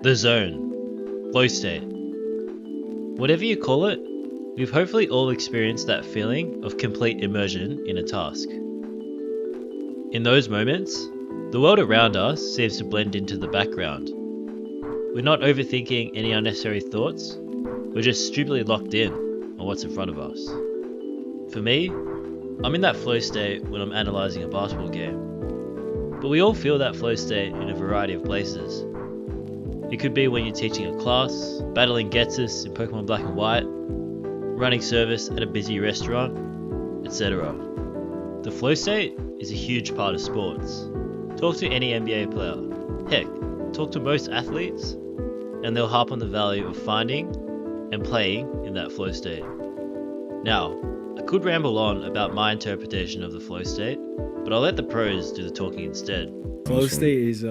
The zone, flow state. Whatever you call it, we've hopefully all experienced that feeling of complete immersion in a task. In those moments, the world around us seems to blend into the background. We're not overthinking any unnecessary thoughts, we're just stupidly locked in on what's in front of us. For me, I'm in that flow state when I'm analysing a basketball game. But we all feel that flow state in a variety of places. It could be when you're teaching a class, battling Getsus in Pokemon Black and White, running service at a busy restaurant, etc. The flow state is a huge part of sports. Talk to any NBA player. Heck, talk to most athletes, and they'll harp on the value of finding and playing in that flow state. Now, I could ramble on about my interpretation of the flow state, but I'll let the pros do the talking instead. Flow state is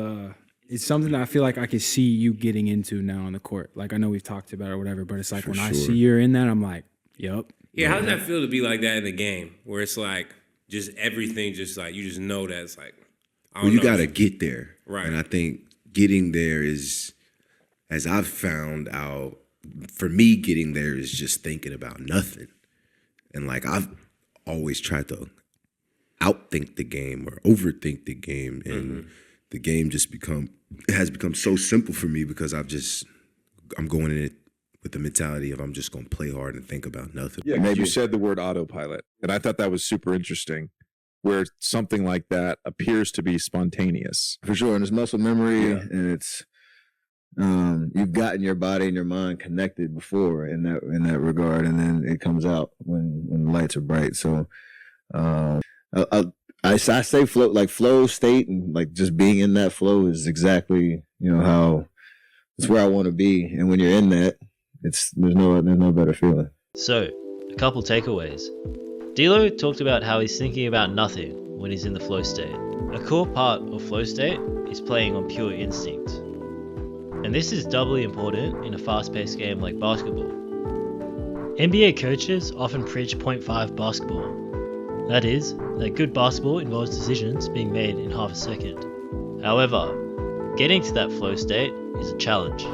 it's something that I feel like I can see you getting into now on the court. Like, I know we've talked about it or whatever, but it's like I see you're in that, I'm like, yup. Yeah, how does that feel to be like that in the game, where it's like just everything, just like you just know that it's like, you got to get there. Right. And I think getting there is, as I've found out, for me, getting there is just thinking about nothing. And like I've always tried to outthink the game or overthink the game, and the game just has become so simple for me because I'm going in it with the mentality of I'm just going to play hard and think about nothing. Yeah, maybe you said the word autopilot, and I thought that was super interesting, where something like that appears to be spontaneous. For sure, and it's muscle memory, and it's you've gotten your body and your mind connected before in that regard, and then it comes out when the lights are bright. So I say flow state, and like just being in that flow is exactly how it's where I want to be, and when you're in that, there's no better feeling. So, a couple takeaways. D'Lo talked about how he's thinking about nothing when he's in the flow state. A core part of flow state is playing on pure instinct. And this is doubly important in a fast-paced game like basketball. NBA coaches often preach 0.5 basketball. That is, that good basketball involves decisions being made in half a second. However, getting to that flow state is a challenge.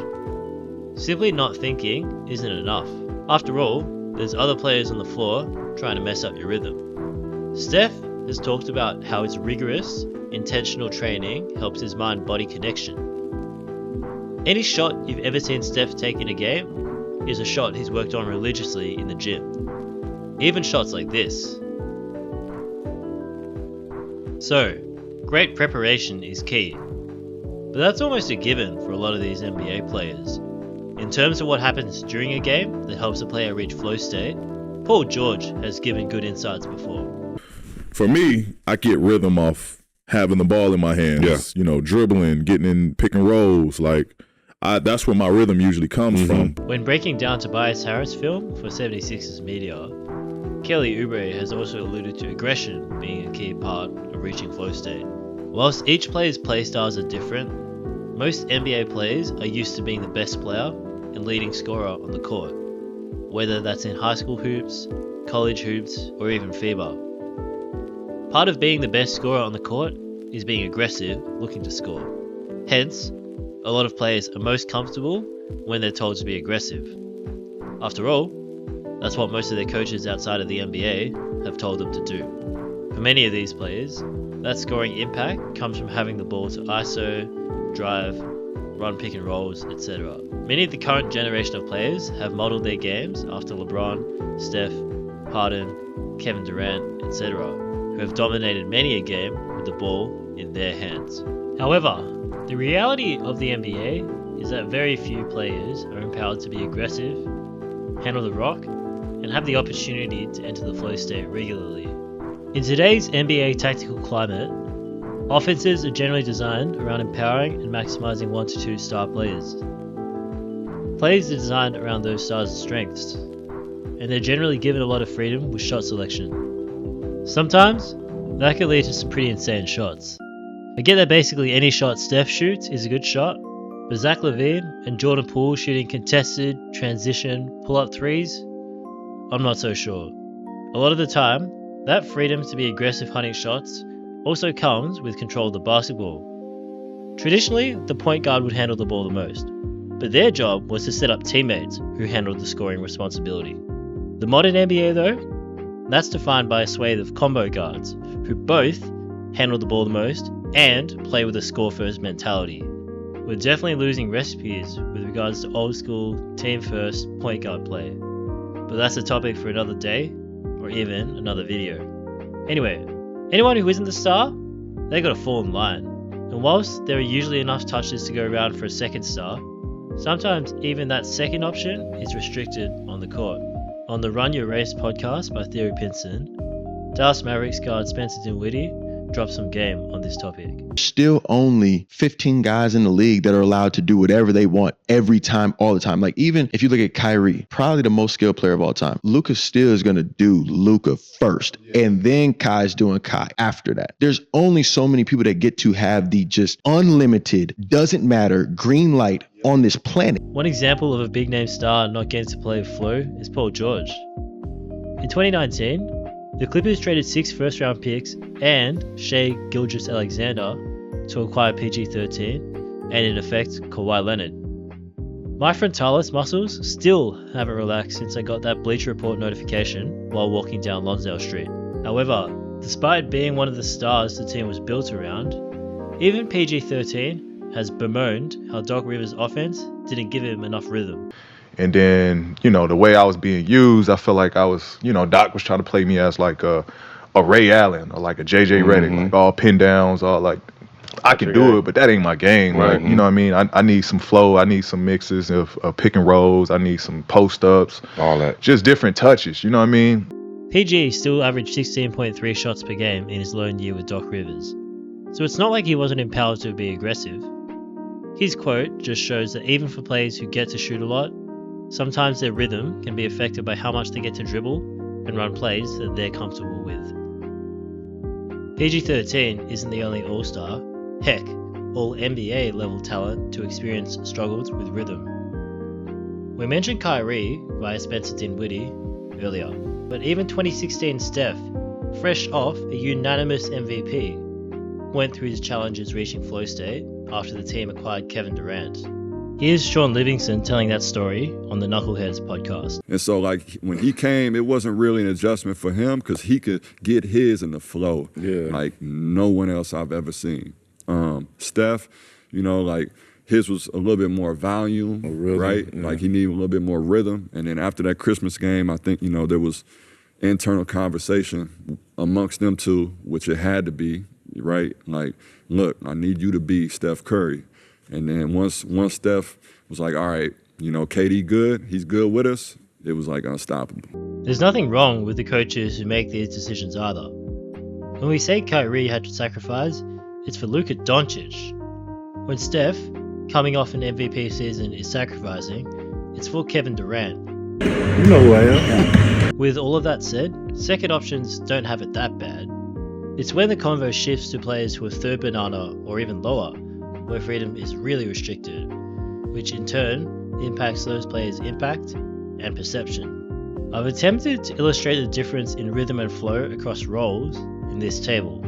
Simply not thinking isn't enough. After all, there's other players on the floor trying to mess up your rhythm. Steph has talked about how his rigorous, intentional training helps his mind-body connection. Any shot you've ever seen Steph take in a game is a shot he's worked on religiously in the gym. Even shots like this. So, great preparation is key. But that's almost a given for a lot of these NBA players. In terms of what happens during a game that helps a player reach flow state, Paul George has given good insights before. For me, I get rhythm off having the ball in my hands. Yeah. Dribbling, getting in pick and rolls. That's where my rhythm usually comes from. When breaking down Tobias Harris' film for 76ers Media, Kelly Oubre has also alluded to aggression being a key part of reaching flow state. Whilst each player's playstyles are different, most NBA players are used to being the best player and leading scorer on the court, whether that's in high school hoops, college hoops, or even FIBA. Part of being the best scorer on the court is being aggressive, looking to score. Hence, a lot of players are most comfortable when they're told to be aggressive. After all, that's what most of their coaches outside of the NBA have told them to do. For many of these players, that scoring impact comes from having the ball to ISO, drive, run pick and rolls, etc. Many of the current generation of players have modelled their games after LeBron, Steph, Harden, Kevin Durant, etc., who have dominated many a game with the ball in their hands. However, the reality of the NBA is that very few players are empowered to be aggressive, handle the rock, and have the opportunity to enter the flow state regularly. In today's NBA tactical climate, offenses are generally designed around empowering and maximizing 1 to 2 star players. Plays are designed around those stars' strengths, and they're generally given a lot of freedom with shot selection. Sometimes, that can lead to some pretty insane shots. I get that basically any shot Steph shoots is a good shot, but Zach LaVine and Jordan Poole shooting contested, transition, pull-up threes, I'm not so sure. A lot of the time, that freedom to be aggressive hunting shots also comes with control of the basketball. Traditionally, the point guard would handle the ball the most, but their job was to set up teammates who handled the scoring responsibility. The modern NBA though, that's defined by a swathe of combo guards who both handle the ball the most and play with a score-first mentality. We're definitely losing recipes with regards to old school, team-first point guard play. But that's a topic for another day, or even another video. Anyway, anyone who isn't the star, they gotta fall in line. And whilst there are usually enough touches to go around for a second star, sometimes even that second option is restricted on the court. On the Run Your Race podcast by Theory Pinson, Dallas Mavericks guard Spencer Dinwiddie dropped some game on this topic. Still only 15 guys in the league that are allowed to do whatever they want every time, all the time. Like even if you look at Kyrie, probably the most skilled player of all time, Luka still is going to do Luka first. And then Kai's doing Kai after that. There's only so many people that get to have the just unlimited, doesn't matter, green light on this planet. One example of a big name star not getting to play with flow is Paul George. In 2019, the Clippers traded 6 first-round picks and Shai Gilgeous-Alexander to acquire PG-13 and, in effect, Kawhi Leonard. My frontalis muscles still haven't relaxed since I got that Bleacher Report notification while walking down Lonsdale Street. However, despite being one of the stars the team was built around, even PG-13 has bemoaned how Doc Rivers' offense didn't give him enough rhythm. And then, the way I was being used, I felt like I was, Doc was trying to play me as like a Ray Allen or like a JJ Redick, like all pin downs, all like, I can do it, but that ain't my game. Right. Like, you know what I mean? I need some flow. I need some mixes of pick and rolls. I need some post ups. All that. Just different touches. You know what I mean? PG still averaged 16.3 shots per game in his lone year with Doc Rivers. So it's not like he wasn't empowered to be aggressive. His quote just shows that even for players who get to shoot a lot, sometimes their rhythm can be affected by how much they get to dribble and run plays that they're comfortable with. PG-13 isn't the only all-star, heck, all NBA level talent to experience struggles with rhythm. We mentioned Kyrie via Spencer Dinwiddie earlier, but even 2016 Steph, fresh off a unanimous MVP, went through his challenges reaching flow state after the team acquired Kevin Durant. Here's Sean Livingston telling that story on the Knuckleheads podcast. And so, like, when he came, it wasn't really an adjustment for him because he could get his in the flow like no one else I've ever seen. Steph, like, his was a little bit more volume, right? Yeah. Like, he needed a little bit more rhythm. And then after that Christmas game, I think, there was internal conversation amongst them two, which it had to be, right? Like, look, I need you to be Steph Curry. And then once Steph was like, all right, KD good, he's good with us, it was like unstoppable. There's nothing wrong with the coaches who make these decisions either. When we say Kyrie had to sacrifice, it's for Luka Doncic. When Steph, coming off an MVP season, is sacrificing, it's for Kevin Durant. You know who I am. With all of that said, second options don't have it that bad. It's when the convo shifts to players who are third banana or even lower, where freedom is really restricted, which in turn impacts those players' impact and perception. I've attempted to illustrate the difference in rhythm and flow across roles in this table.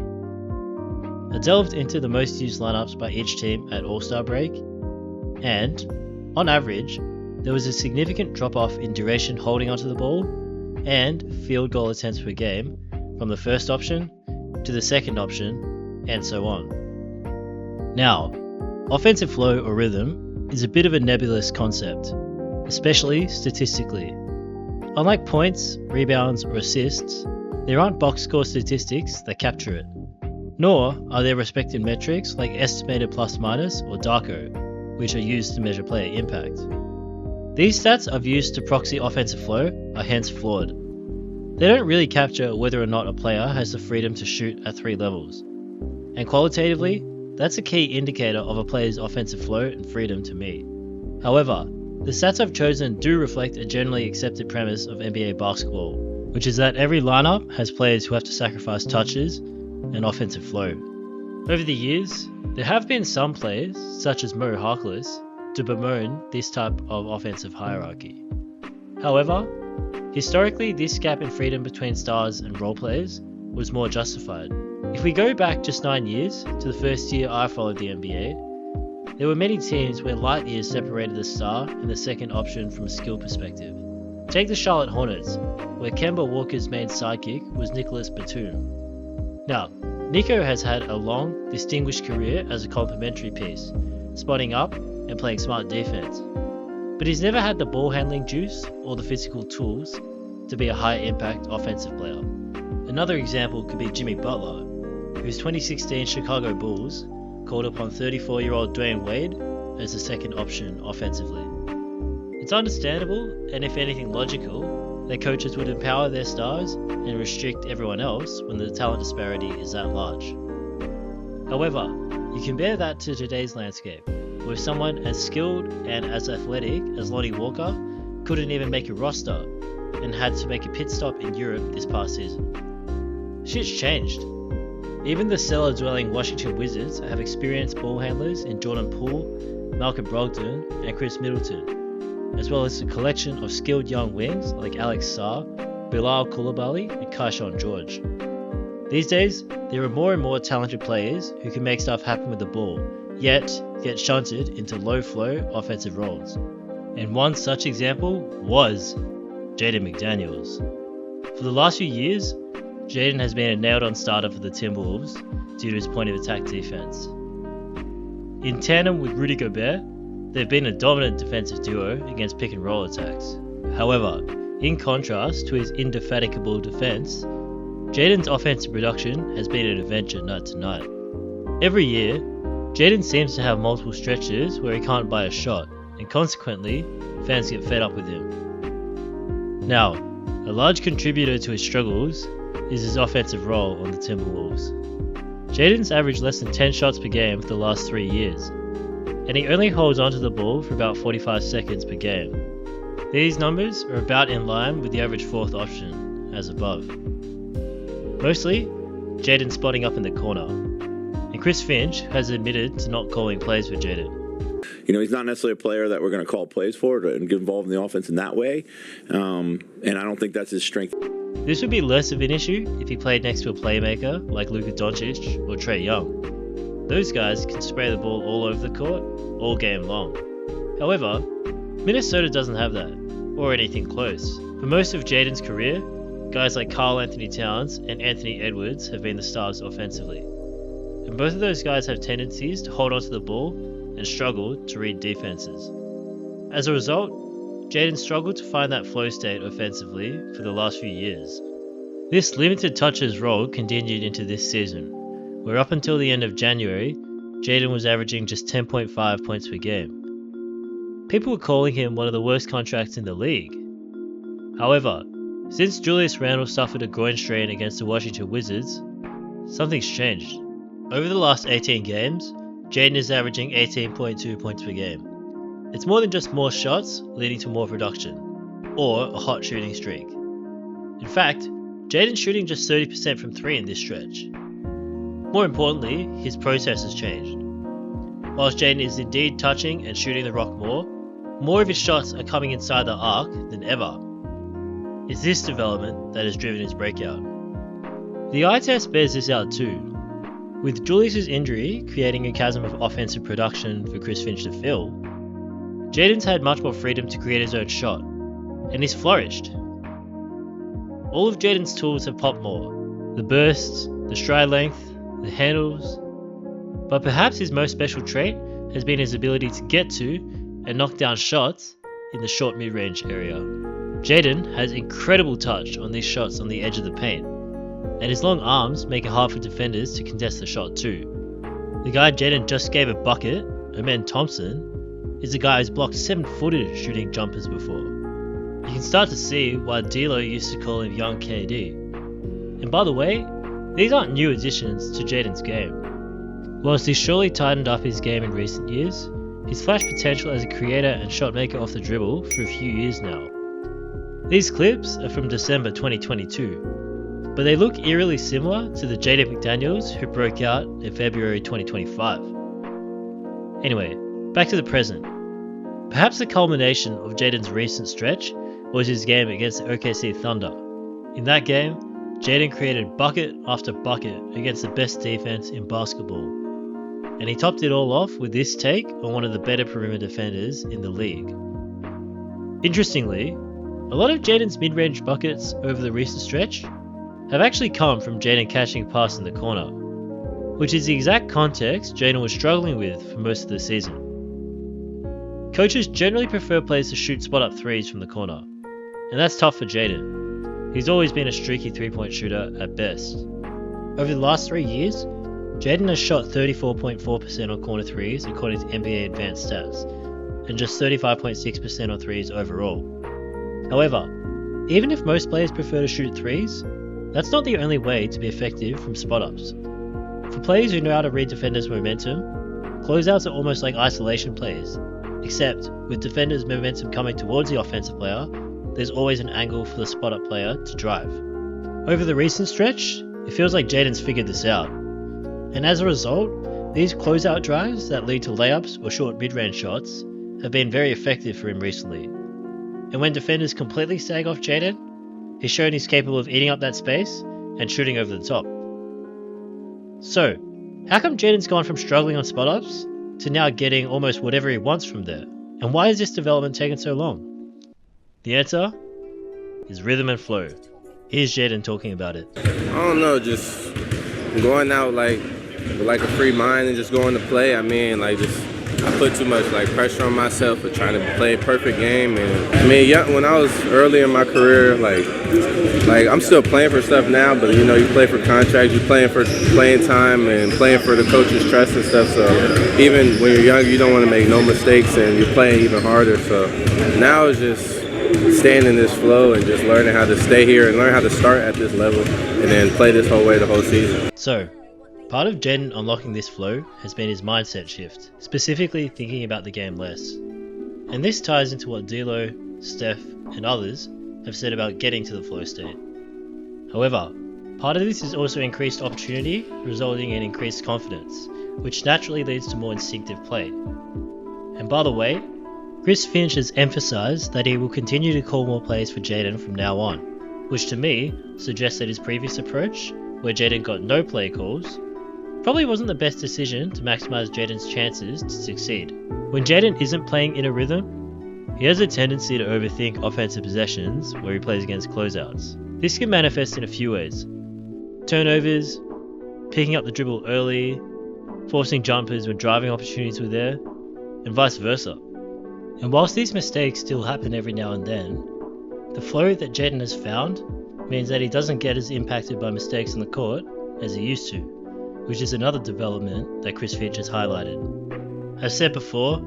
I delved into the most used lineups by each team at All-Star break, and, on average, there was a significant drop-off in duration holding onto the ball and field goal attempts per game from the first option to the second option, and so on. Now, offensive flow or rhythm is a bit of a nebulous concept, especially statistically. Unlike points, rebounds, or assists, there aren't box score statistics that capture it. Nor are there respective metrics like estimated plus minus or DARCO, which are used to measure player impact. These stats I've used to proxy offensive flow are hence flawed. They don't really capture whether or not a player has the freedom to shoot at 3 levels. And qualitatively, that's a key indicator of a player's offensive flow and freedom to me. However, the stats I've chosen do reflect a generally accepted premise of NBA basketball, which is that every lineup has players who have to sacrifice touches and offensive flow. Over the years, there have been some players, such as Mo Harkless, to bemoan this type of offensive hierarchy. However, historically this gap in freedom between stars and role players was more justified. If we go back just 9 years to the first year I followed the NBA, There were many teams where light years separated the star and the second option from a skill perspective. Take the Charlotte Hornets, where Kemba Walker's main sidekick was Nicholas Batum. Now, Nico has had a long, distinguished career as a complementary piece, spotting up and playing smart defense. But he's never had the ball handling juice or the physical tools to be a high-impact offensive player. Another example could be Jimmy Butler, whose 2016 Chicago Bulls called upon 34-year-old Dwayne Wade as the second option offensively. It's understandable, and if anything logical, that coaches would empower their stars and restrict everyone else when the talent disparity is that large. However, you compare that to today's landscape, where someone as skilled and as athletic as Lonnie Walker couldn't even make a roster and had to make a pit stop in Europe this past season. Shit's changed. Even the cellar-dwelling Washington Wizards have experienced ball handlers in Jordan Poole, Malcolm Brogdon, and Chris Middleton, as well as a collection of skilled young wings like Alex Sarr, Bilal Coulibaly, and Kaishan George. These days, there are more and more talented players who can make stuff happen with the ball, yet get shunted into low-flow offensive roles. And one such example was Jaden McDaniels. For the last few years, Jaden has been a nailed-on starter for the Timberwolves due to his point-of-attack defense. In tandem with Rudy Gobert, they've been a dominant defensive duo against pick-and-roll attacks. However, in contrast to his indefatigable defense, Jaden's offensive production has been an adventure night to night. Every year, Jaden seems to have multiple stretches where he can't buy a shot, and consequently, fans get fed up with him. Now, a large contributor to his struggles is his offensive role on the Timberwolves. Jaden's averaged less than 10 shots per game for the last 3 years, and he only holds onto the ball for about 45 seconds per game. These numbers are about in line with the average fourth option, as above. Mostly, Jaden's spotting up in the corner, and Chris Finch has admitted to not calling plays for Jaden. You know, he's not necessarily a player that we're going to call plays for and get involved in the offense in that way, and I don't think that's his strength. This would be less of an issue if he played next to a playmaker like Luka Doncic or Trae Young. Those guys can spray the ball all over the court, all game long. However, Minnesota doesn't have that, or anything close. For most of Jaden's career, guys like Karl Anthony Towns and Anthony Edwards have been the stars offensively. And both of those guys have tendencies to hold onto the ball and struggle to read defenses. As a result, Jaden struggled to find that flow state offensively for the last few years. This limited touches role continued into this season, where up until the end of January, Jaden was averaging just 10.5 points per game. People were calling him one of the worst contracts in the league. However, since Julius Randle suffered a groin strain against the Washington Wizards, something's changed. Over the last 18 games, Jaden is averaging 18.2 points per game. It's more than just more shots leading to more production, or a hot shooting streak. In fact, Jaden's shooting just 30% from 3 in this stretch. More importantly, his process has changed. Whilst Jaden is indeed touching and shooting the rock more of his shots are coming inside the arc than ever. It's this development that has driven his breakout. The eye test bears this out too, with Julius' injury creating a chasm of offensive production for Chris Finch to fill. Jaden's had much more freedom to create his own shot, and he's flourished. All of Jaden's tools have popped more, the bursts, the stride length, the handles, but perhaps his most special trait has been his ability to get to and knock down shots in the short mid-range area. Jaden has incredible touch on these shots on the edge of the paint, and his long arms make it hard for defenders to contest the shot too. The guy Jaden just gave a bucket, Amen Thompson, is a guy who's blocked 7-footers shooting jumpers before. You can start to see why D'Lo used to call him Young KD. And by the way, these aren't new additions to Jaden's game. Whilst he's surely tightened up his game in recent years, he's flashed potential as a creator and shot maker off the dribble for a few years now. These clips are from December 2022, but they look eerily similar to the Jaden McDaniels who broke out in February 2025. Anyway, back to the present. Perhaps the culmination of Jaden's recent stretch was his game against the OKC Thunder. In that game, Jaden created bucket after bucket against the best defense in basketball. And he topped it all off with this take on one of the better perimeter defenders in the league. Interestingly, a lot of Jaden's mid-range buckets over the recent stretch have actually come from Jaden catching a pass in the corner, which is the exact context Jaden was struggling with for most of the season. Coaches generally prefer players to shoot spot-up threes from the corner, and that's tough for Jaden. He's always been a streaky three-point shooter at best. Over the last 3 years, Jaden has shot 34.4% on corner threes according to NBA Advanced Stats, and just 35.6% on threes overall. However, even if most players prefer to shoot threes, that's not the only way to be effective from spot-ups. For players who know how to read defenders' momentum, closeouts are almost like isolation plays, except with defenders' momentum coming towards the offensive player, there's always an angle for the spot-up player to drive. Over the recent stretch, it feels like Jaden's figured this out. And as a result, these closeout drives that lead to layups or short mid-range shots have been very effective for him recently. And when defenders completely sag off Jaden, he's shown he's capable of eating up that space and shooting over the top. So, how come Jaden's gone from struggling on spot-ups to now getting almost whatever he wants from there? And why has this development taken so long? The answer is rhythm and flow. Here's Jaden talking about it. I don't know, just going out with a free mind and just going to play. I mean, I put too much pressure on myself for trying to play a perfect game. And I mean, when I was early in my career, I'm still playing for stuff now, but you play for contracts, you're playing for playing time and playing for the coach's trust and stuff. So even when you're young, you don't want to make no mistakes, and you're playing even harder. So now it's just staying in this flow and just learning how to stay here and learn how to start at this level and then play this whole way the whole season. So, part of Jaden unlocking this flow has been his mindset shift, specifically thinking about the game less. And this ties into what D'Lo, Steph, and others have said about getting to the flow state. However, part of this is also increased opportunity, resulting in increased confidence, which naturally leads to more instinctive play. And by the way, Chris Finch has emphasised that he will continue to call more plays for Jaden from now on, which to me suggests that his previous approach, where Jaden got no play calls, probably wasn't the best decision to maximise Jaden's chances to succeed. When Jaden isn't playing in a rhythm, he has a tendency to overthink offensive possessions where he plays against closeouts. This can manifest in a few ways: turnovers, picking up the dribble early, forcing jumpers when driving opportunities were there, and vice versa. And whilst these mistakes still happen every now and then, the flow that Jaden has found means that he doesn't get as impacted by mistakes on the court as he used to, which is another development that Chris Finch has highlighted. As said before,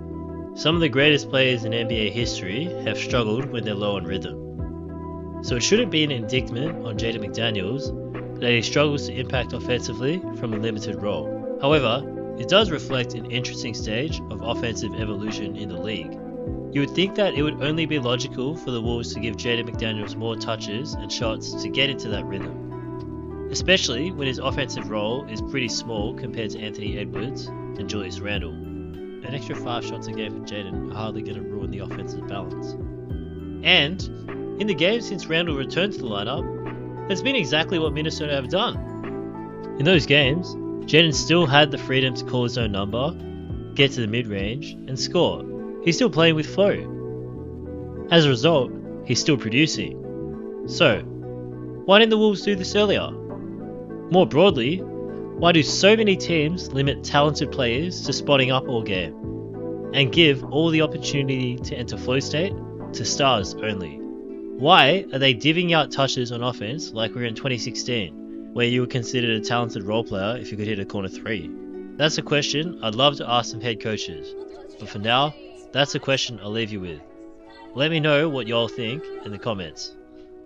some of the greatest players in NBA history have struggled when they're low on rhythm. So it shouldn't be an indictment on Jaden McDaniels that he struggles to impact offensively from a limited role. However, it does reflect an interesting stage of offensive evolution in the league. You would think that it would only be logical for the Wolves to give Jaden McDaniels more touches and shots to get into that rhythm, especially when his offensive role is pretty small compared to Anthony Edwards and Julius Randle. An extra 5 shots a game for Jaden are hardly going to ruin the offensive balance. And in the game since Randle returned to the lineup, that's been exactly what Minnesota have done. In those games, Jaden still had the freedom to call his own number, get to the mid-range, and score. He's still playing with flow. As a result, he's still producing. So, why didn't the Wolves do this earlier? More broadly, why do so many teams limit talented players to spotting up all game and give all the opportunity to enter flow state to stars only? Why are they divvying out touches on offense like we were in 2016, where you were considered a talented role player if you could hit a corner 3? That's a question I'd love to ask some head coaches, but for now, that's a question I'll leave you with. Let me know what y'all think in the comments.